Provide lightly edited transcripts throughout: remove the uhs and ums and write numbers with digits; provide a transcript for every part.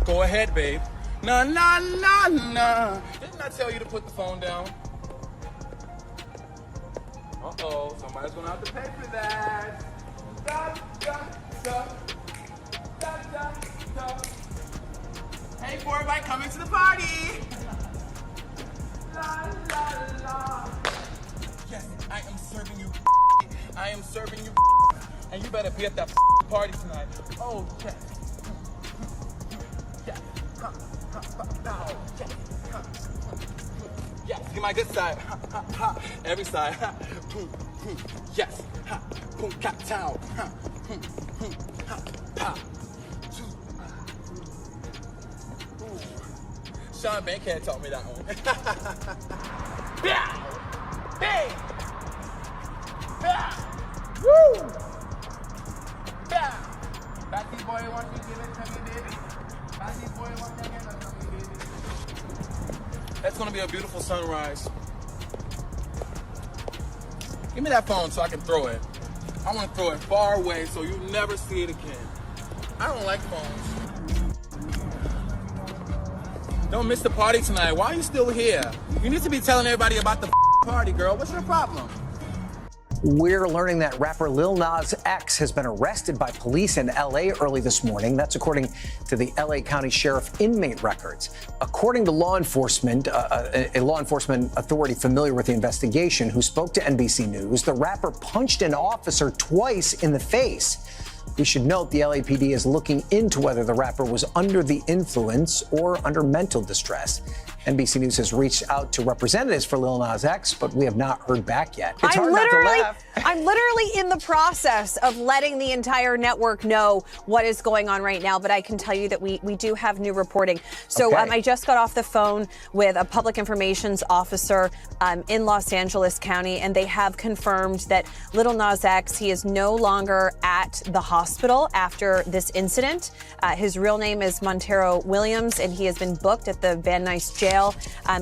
Go ahead, babe. Nah, nah, nah, nah. Didn't I tell you to put the phone down? Uh-oh, somebody's gonna have to pay for that. Da, da, da. Da, da, da. Hey, Fortnite, coming to the party. La, la, la. Yes, I am serving you. I am serving you. And you better be at that party tonight. Oh, yes. Yes. Yes, get my good side. Every side. Yes. Boom, cat town. Sean Bankhead taught me that one. Bow! Bang! Bow! Woo! Bow! Batty boy, want you give it to me, baby? Batty boy, want you give it to me, baby? That's gonna be a beautiful sunrise. Give me that phone so I can throw it. I want to throw it far away so you never see it again. I don't like phones. Don't miss the party tonight. Why are you still here? You need to be telling everybody about the party, girl. What's your problem? We're learning that rapper Lil Nas X has been arrested by police in L.A. early this morning. That's according to the L.A. County Sheriff inmate records. According to law enforcement, a law enforcement authority familiar with the investigation who spoke to NBC News, the rapper punched an officer twice in the face. We should note the LAPD is looking into whether the rapper was under the influence or under mental distress. NBC News has reached out to representatives for Lil Nas X, but we have not heard back yet. It's hard not to laugh. I'm literally in the process of letting the entire network know what is going on right now, but I can tell you that we do have new reporting. So Okay. I just got off the phone with a public informations officer in Los Angeles County, and they have confirmed that Lil Nas X, he is no longer at the hospital after this incident. His real name is Montero Williams, and he has been booked at the Van Nuys jail.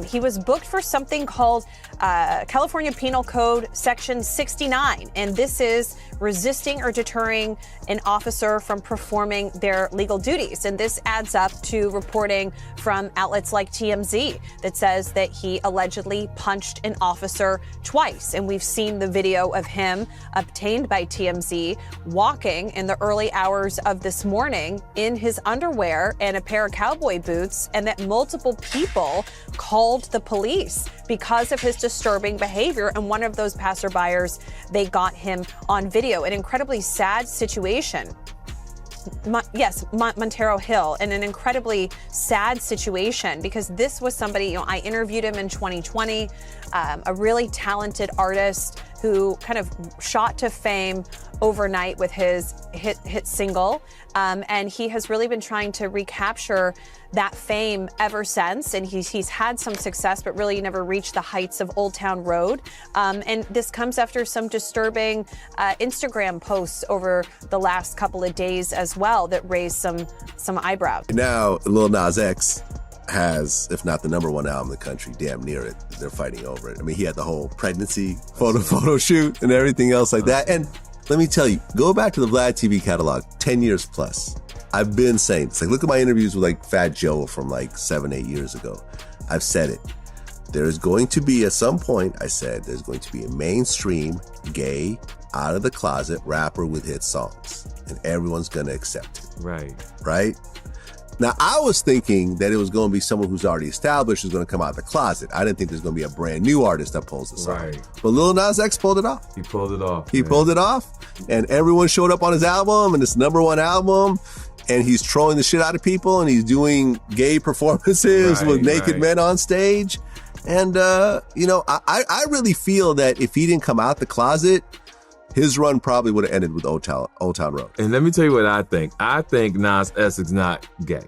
He was booked for something called California Penal Code Section 69, and this is resisting or deterring an officer from performing their legal duties. And this adds up to reporting from outlets like TMZ that says that he allegedly punched an officer twice. And we've seen the video of him obtained by TMZ walking in the early hours of this morning in his underwear and a pair of cowboy boots, and that multiple people called the police because of his disturbing behavior. And one of those passerbyers, they got him on video. An incredibly sad situation. Montero Hill, in an incredibly sad situation, because this was somebody, I interviewed him in 2020, a really talented artist who kind of shot to fame overnight with his hit single. And he has really been trying to recapture that fame ever since. And he's had some success, but really never reached the heights of Old Town Road. And this comes after some disturbing Instagram posts over the last couple of days as well that raised some eyebrows. Now, Lil Nas X has, if not the number one album in the country, damn near it. They're fighting over it. I mean, he had the whole pregnancy photo shoot and everything else like that. And let me tell you, go back to the Vlad TV catalog, 10 years plus. I've been saying, it's like, look at my interviews with like Fat Joe from like 7-8 years ago. I've said it. There's going to be, at some point, I said, there's going to be a mainstream, gay, out of the closet rapper with hit songs. And everyone's going to accept it. Right? Now, I was thinking that it was going to be someone who's already established who's going to come out of the closet. I didn't think there's going to be a brand new artist that pulls this off. But Lil Nas X pulled it off. He pulled it off. He pulled it off. And everyone showed up on his album, and it's number one album. And he's trolling the shit out of people, and he's doing gay performances with naked men on stage. And, I really feel that if he didn't come out the closet, his run probably would have ended with Old Town Road. And let me tell you what I think. I think Nas X is not gay.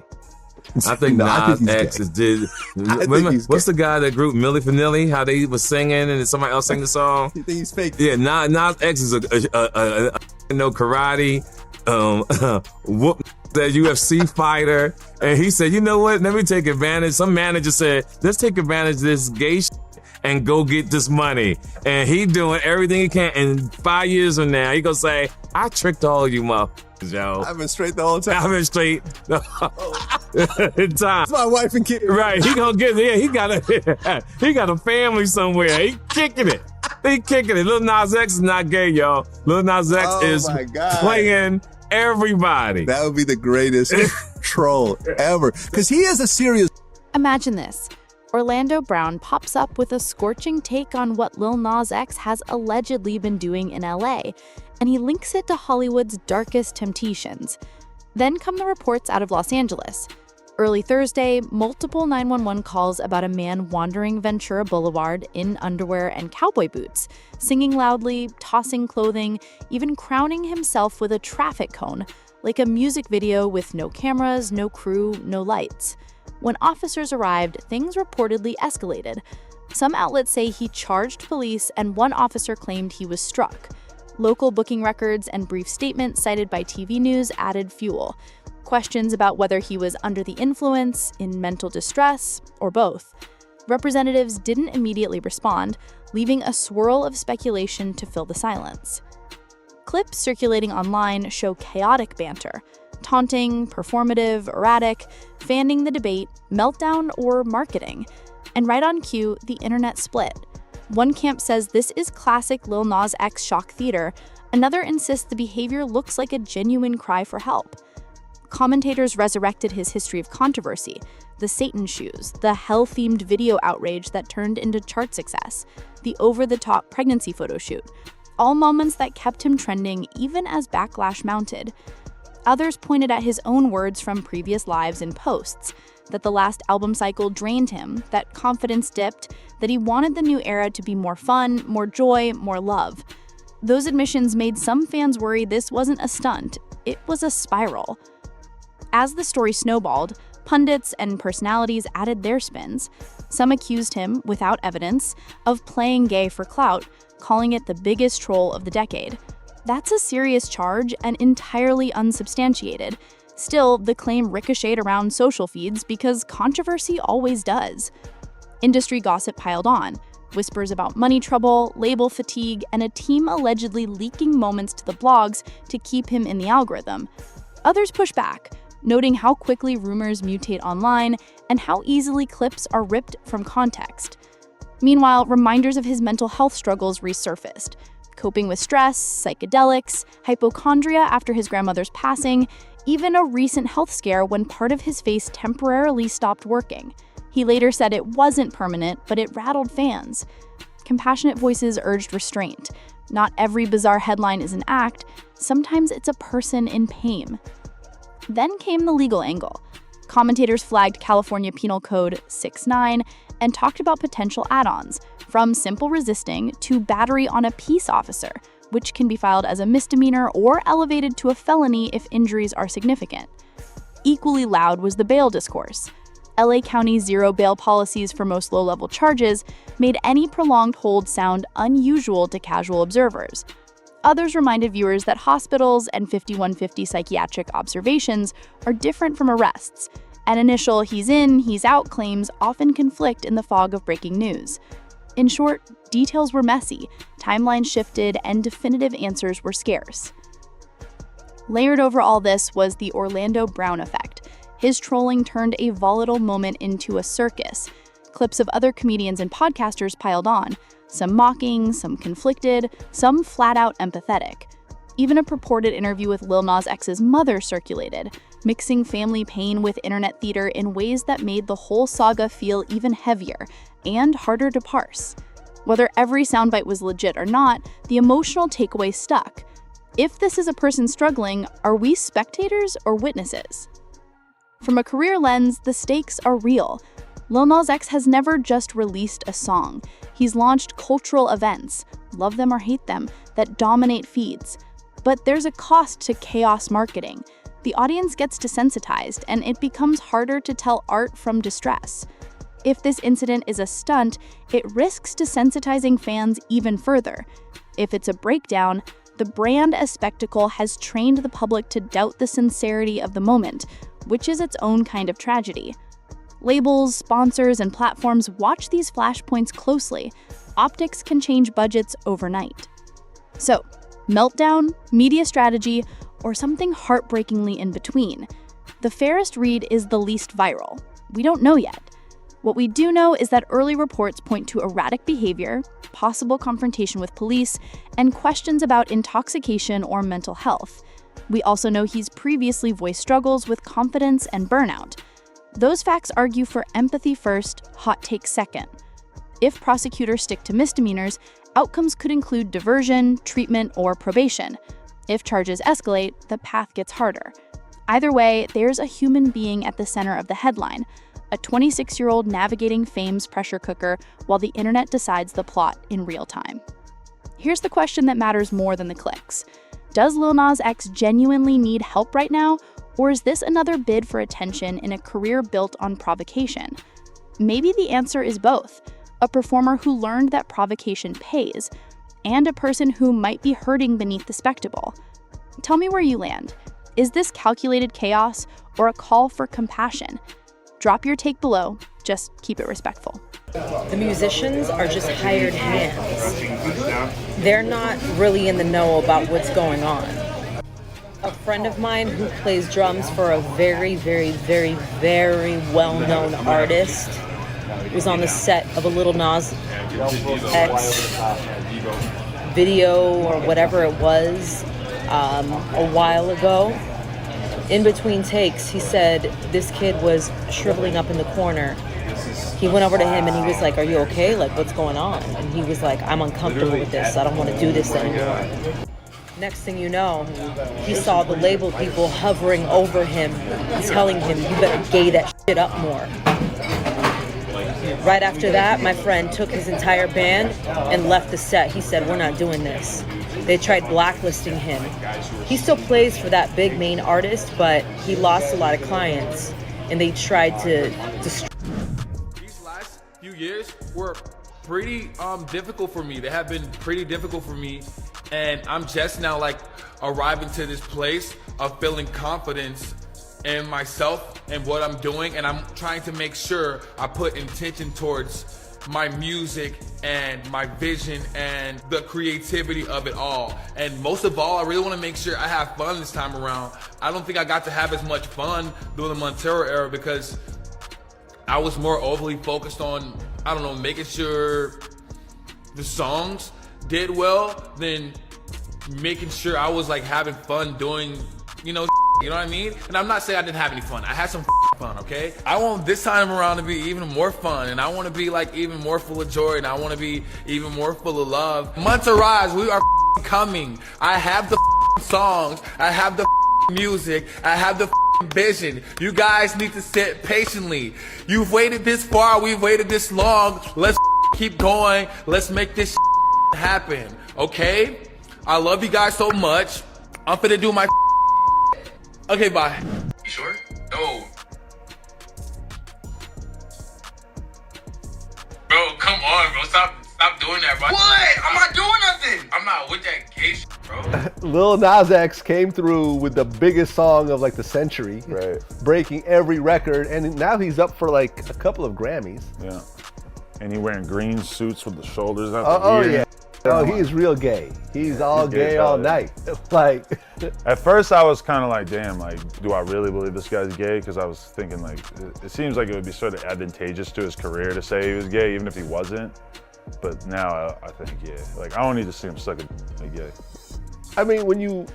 I think Nas X is what's the guy that group Milli Vanilli? How they was singing and somebody else sang the song? You think he's fake? Yeah, Nas X is a karate, whoop that UFC fighter, and he said, you know what? Let me take advantage. Some manager said, let's take advantage of this gay shit and go get this money. And he doing everything he can. And 5 years from now, he gonna say, I tricked all you motherfuckers, yo. I've been straight the whole time. I've been straight the time. It's my wife and kid. Right, he gonna get there. He got a family somewhere. He kicking it. Lil Nas X is not gay, y'all. Lil Nas X is playing everybody. That would be the greatest troll ever. Because he is a serious... Imagine this. Orlando Brown pops up with a scorching take on what Lil Nas X has allegedly been doing in LA, and he links it to Hollywood's darkest temptations. Then come the reports out of Los Angeles. Early Thursday, multiple 911 calls about a man wandering Ventura Boulevard in underwear and cowboy boots, singing loudly, tossing clothing, even crowning himself with a traffic cone, like a music video with no cameras, no crew, no lights. When officers arrived, things reportedly escalated. Some outlets say he charged police, and one officer claimed he was struck. Local booking records and brief statements cited by TV news added fuel. Questions about whether he was under the influence, in mental distress, or both. Representatives didn't immediately respond, leaving a swirl of speculation to fill the silence. Clips circulating online show chaotic banter, taunting, performative, erratic, fanning the debate, meltdown, or marketing. And right on cue, the internet split. One camp says this is classic Lil Nas X shock theater. Another insists the behavior looks like a genuine cry for help. Commentators resurrected his history of controversy, the Satan shoes, the hell-themed video outrage that turned into chart success, the over-the-top pregnancy photo shoot, all moments that kept him trending even as backlash mounted. Others pointed at his own words from previous lives and posts, that the last album cycle drained him, that confidence dipped, that he wanted the new era to be more fun, more joy, more love. Those admissions made some fans worry this wasn't a stunt, it was a spiral. As the story snowballed, pundits and personalities added their spins. Some accused him, without evidence, of playing gay for clout, calling it the biggest troll of the decade. That's a serious charge and entirely unsubstantiated. Still, the claim ricocheted around social feeds because controversy always does. Industry gossip piled on. Whispers about money trouble, label fatigue, and a team allegedly leaking moments to the blogs to keep him in the algorithm. Others push back, noting how quickly rumors mutate online and how easily clips are ripped from context. Meanwhile, reminders of his mental health struggles resurfaced. Coping with stress, psychedelics, hypochondria after his grandmother's passing, even a recent health scare when part of his face temporarily stopped working. He later said it wasn't permanent, but it rattled fans. Compassionate voices urged restraint. Not every bizarre headline is an act, sometimes it's a person in pain. Then came the legal angle. Commentators flagged California Penal Code 6-9 and talked about potential add-ons, from simple resisting to battery on a peace officer, which can be filed as a misdemeanor or elevated to a felony if injuries are significant. Equally loud was the bail discourse. LA County's zero bail policies for most low-level charges made any prolonged hold sound unusual to casual observers. Others reminded viewers that hospitals and 5150 psychiatric observations are different from arrests, and initial he's in, he's out claims often conflict in the fog of breaking news. In short, details were messy, timelines shifted, and definitive answers were scarce. Layered over all this was the Orlando Brown effect. His trolling turned a volatile moment into a circus. Clips of other comedians and podcasters piled on, some mocking, some conflicted, some flat-out empathetic. Even a purported interview with Lil Nas X's mother circulated, mixing family pain with internet theater in ways that made the whole saga feel even heavier and harder to parse. Whether every soundbite was legit or not, the emotional takeaway stuck. If this is a person struggling, are we spectators or witnesses? From a career lens, the stakes are real. Lil Nas X has never just released a song. He's launched cultural events, love them or hate them, that dominate feeds. But there's a cost to chaos marketing. The audience gets desensitized, and it becomes harder to tell art from distress. If this incident is a stunt, it risks desensitizing fans even further. If it's a breakdown, the brand as spectacle has trained the public to doubt the sincerity of the moment, which is its own kind of tragedy. Labels, sponsors, and platforms watch these flashpoints closely. Optics can change budgets overnight. So, meltdown, media strategy, or something heartbreakingly in between? The fairest read is the least viral. We don't know yet. What we do know is that early reports point to erratic behavior, possible confrontation with police, and questions about intoxication or mental health. We also know he's previously voiced struggles with confidence and burnout. Those facts argue for empathy first, hot take second. If prosecutors stick to misdemeanors, outcomes could include diversion, treatment, or probation. If charges escalate, the path gets harder. Either way, there's a human being at the center of the headline, a 26-year-old navigating fame's pressure cooker while the internet decides the plot in real time. Here's the question that matters more than the clicks. Does Lil Nas X genuinely need help right now, or is this another bid for attention in a career built on provocation? Maybe the answer is both. A performer who learned that provocation pays, and a person who might be hurting beneath the spectacle. Tell me where you land. Is this calculated chaos or a call for compassion? Drop your take below, just keep it respectful. The musicians are just hired hands. They're not really in the know about what's going on. A friend of mine who plays drums for a very, very, very, very well-known artist was on the set of a Lil Nas X video or whatever it was a while ago. In between takes, he said this kid was shriveling up in the corner. He went over to him and he was like, "Are you okay? Like, what's going on?" And he was like, "I'm uncomfortable with this. I don't want to do this anymore." Next thing you know, he saw the label people hovering over him, telling him, "You better gay that shit up more." Right after that, my friend took his entire band and left the set. He said, "We're not doing this." They tried blacklisting him. He still plays for that big main artist, but he lost a lot of clients, and they tried to destroy. These last few years were pretty difficult for me. They have been pretty difficult for me, and I'm just now like arriving to this place of feeling confidence in myself and what I'm doing, and I'm trying to make sure I put intention towards my music and my vision and the creativity of it all. And most of all, I really want to make sure I have fun this time around. I don't think I got to have as much fun during the Montero era because I was more overly focused on, I don't know, making sure the songs did well than making sure I was like having fun doing, you know what I mean? And I'm not saying I didn't have any fun. I had some fun, okay? I want this time around to be even more fun, and I want to be like even more full of joy, and I want to be even more full of love. Monterey, we are coming. I have the songs. I have the music. I have the vision. You guys need to sit patiently. You've waited this far. We've waited this long. Let's keep going. Let's make this happen, okay? I love you guys so much. I'm finna do my okay, bye. You sure? No. Bro, come on, bro. Stop doing that, bro. What? I'm not doing nothing. I'm not with that gay shit, bro. Lil Nas X came through with the biggest song of like the century, right? Breaking every record, and now he's up for like a couple of Grammys. Yeah, and he wearing green suits with the shoulders out here. Yeah. Oh, he's real gay. He's all gay all night. Like, at first I was kind of like, damn, like, do I really believe this guy's gay? Because I was thinking like, it seems like it would be sort of advantageous to his career to say he was gay, even if he wasn't. But now I think, yeah, like I don't need to see him suck a gay. I mean, when you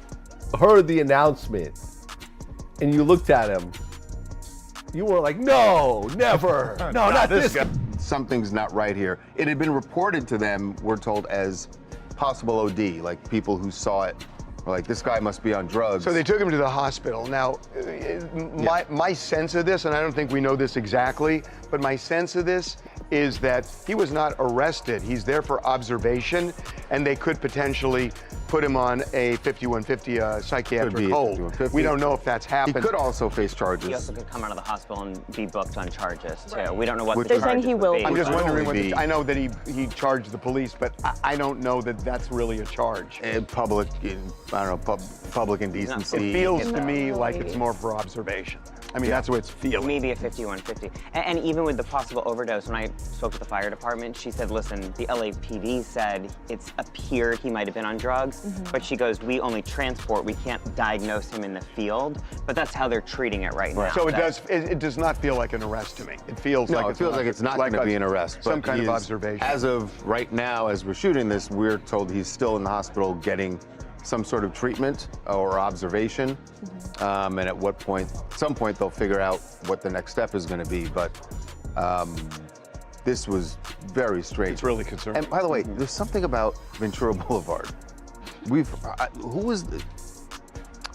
heard the announcement and you looked at him, you were like, no, never, no, not this guy. Something's not right here. It had been reported to them, we're told, as possible OD, like people who saw it were like, this guy must be on drugs. So they took him to the hospital. Now, my sense of this, and I don't think we know this exactly, but my sense of this is that he was not arrested. He's there for observation, and they could potentially put him on a 5150 psychiatric hold. We don't know if that's happened. He could also face charges. He also could come out of the hospital and be booked on charges too. We don't know what they're saying he will. I'm just wondering what I know that he charged the police, but I don't know that that's really a charge. Public indecency. It feels to me like it's more for observation. I mean, that's what it's feeling. Maybe a 5150. And even with the possible overdose, when I spoke to the fire department, she said, listen, the LAPD said it's appeared he might have been on drugs, but she goes, we only transport, we can't diagnose him in the field, but that's how they're treating it right now. So it does not feel like an arrest to me. It feels No, like it feels like it's not going to be an arrest. Some but kind of he is- observation. As of right now, as we're shooting this, we're told he's still in the hospital getting some sort of treatment or observation. And at some point they'll figure out what the next step is going to be. But this was very strange. It's really concerning. And by the way, there's something about Ventura Boulevard. Who was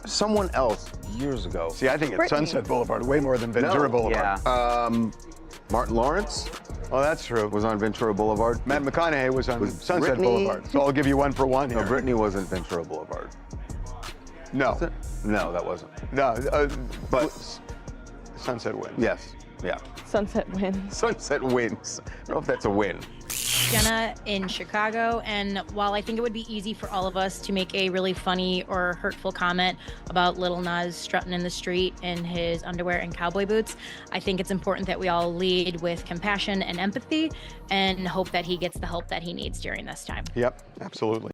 someone else years ago? See, I think it's Sunset Boulevard way more than Ventura Boulevard. Yeah. Martin Lawrence. Oh, that's true. Was on Ventura Boulevard. Matt McConaughey was on Sunset Brittany- Boulevard. So I'll give you one for one here. No, Brittany wasn't Ventura Boulevard. No. Was it? No, that wasn't. No, But Sunset wins. yes, yeah. Sunset wins. Sunset wins. I don't know if that's a win. Jenna in Chicago, and while I think it would be easy for all of us to make a really funny or hurtful comment about Lil Nas strutting in the street in his underwear and cowboy boots, I think it's important that we all lead with compassion and empathy and hope that he gets the help that he needs during this time. Yep, absolutely.